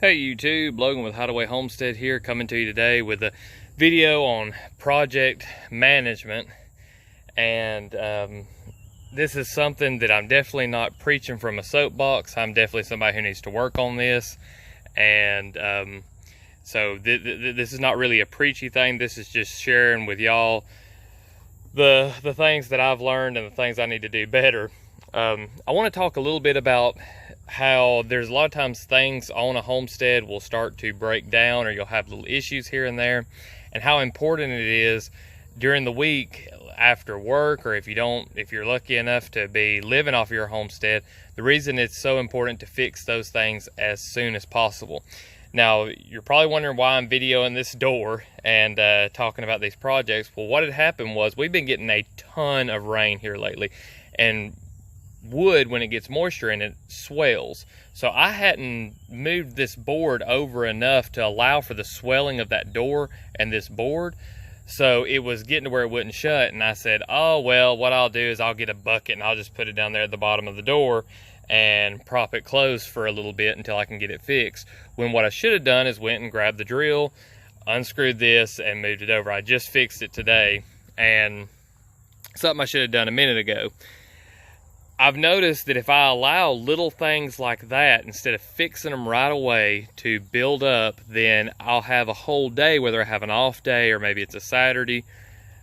Hey YouTube, Logan with Hideaway Homestead here, coming to you today with a video on project management. And this is something that I'm definitely not preaching from a soapbox. I'm definitely somebody who needs to work on this. And so this is not really a preachy thing. This is just sharing with y'all the things that I've learned and the things I need to do better. I want to talk a little bit about how there's a lot of times things on a homestead will start to break down, or you'll have little issues here and there, and how important it is during the week after work, or if you're lucky enough to be living off your homestead, the reason it's so important to fix those things as soon as possible. Now, you're probably wondering why I'm videoing this door and talking about these projects. Well, what had happened was we've been getting a ton of rain here lately, and wood, when it gets moisture in it, swells. So I hadn't moved this board over enough to allow for the swelling of that door and this board, so it was getting to where it wouldn't shut. And I said, oh well, what I'll do is I'll get a bucket and I'll just put it down there at the bottom of the door and prop it closed for a little bit until I can get it fixed. When what I should have done is went and grabbed the drill, unscrewed this, and moved it over. I just fixed it today, and something I should have done a minute ago. I've noticed that if I allow little things like that, instead of fixing them right away, to build up, then I'll have a whole day, whether I have an off day or maybe it's a Saturday,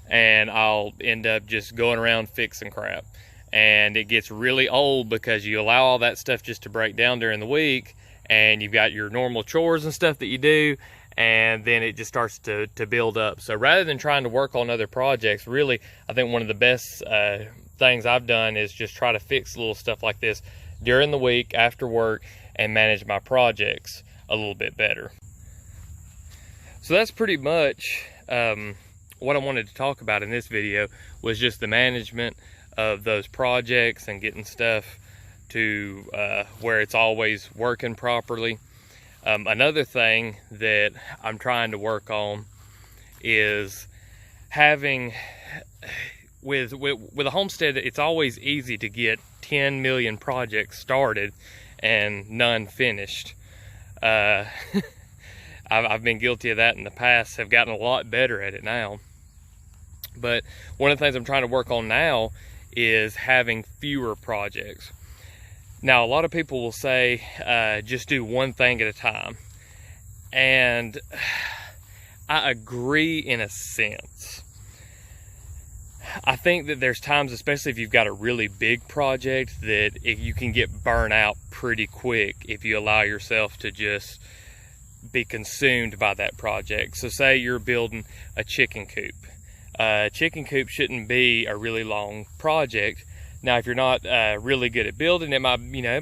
and I'll end up just going around fixing crap. And it gets really old because you allow all that stuff just to break down during the week, and you've got your normal chores and stuff that you do, and then it just starts to build up. So rather than trying to work on other projects, really, I think one of the best things I've done is just try to fix little stuff like this during the week after work and manage my projects a little bit better. So that's pretty much what I wanted to talk about in this video, was just the management of those projects and getting stuff to where it's always working properly. Another thing that I'm trying to work on is having, with a homestead, it's always easy to get 10 million projects started and none finished. I've been guilty of that in the past, have gotten a lot better at it now. But one of the things I'm trying to work on now is having fewer projects. Now, a lot of people will say, just do one thing at a time. And I agree in a sense. I think that there's times, especially if you've got a really big project, that you can get burnt out pretty quick if you allow yourself to just be consumed by that project. So say you're building a chicken coop. A chicken coop shouldn't be a really long project. Now, if you're not really good at building, it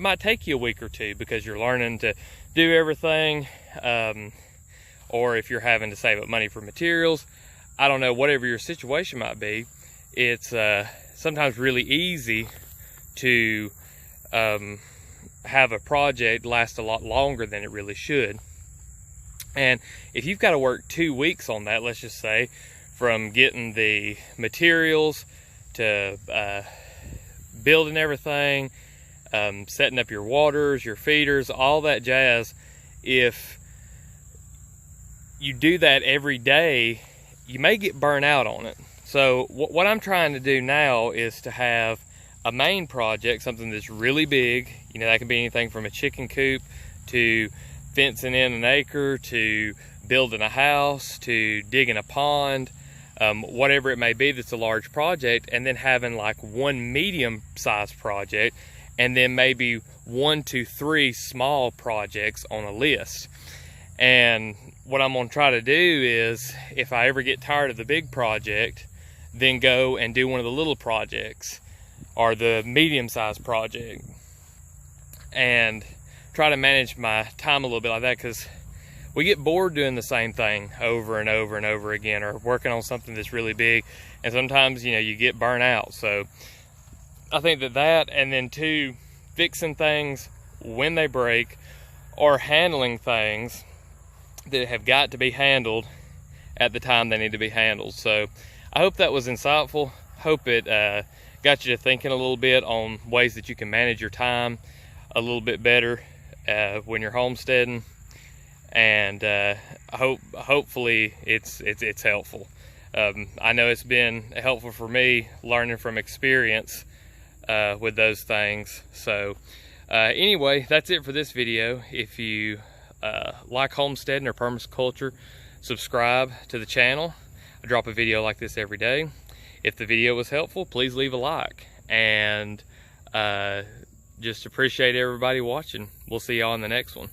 might take you a week or two because you're learning to do everything, or if you're having to save up money for materials. I don't know, whatever your situation might be, it's sometimes really easy to have a project last a lot longer than it really should. And if you've got to work 2 weeks on that, let's just say, from getting the materials to building everything, setting up your waters, your feeders, all that jazz, if you do that every day, you may get burnt out on it. So what I'm trying to do now is to have a main project, something that's really big. That can be anything from a chicken coop to fencing in an acre to building a house to digging a pond, whatever it may be that's a large project, and then having like one medium-sized project, and then maybe 1 to 3 small projects on a list. And what I'm going to try to do is, if I ever get tired of the big project, then go and do one of the little projects or the medium-sized project, and try to manage my time a little bit like that, because we get bored doing the same thing over and over and over again, or working on something that's really big, and sometimes you get burnt out. So I think that, and then 2, fixing things when they break, or handling things that have got to be handled at the time they need to be handled. So I hope that was insightful. Hope it got you to thinking a little bit on ways that you can manage your time a little bit better when you're homesteading. and hopefully it's helpful. I know it's been helpful for me learning from experience with those things. So anyway, that's it for this video. If you like homesteading or permaculture, subscribe to the channel. I drop a video like this every day. If the video was helpful, please leave a like, and just appreciate everybody watching. We'll see y'all in the next one.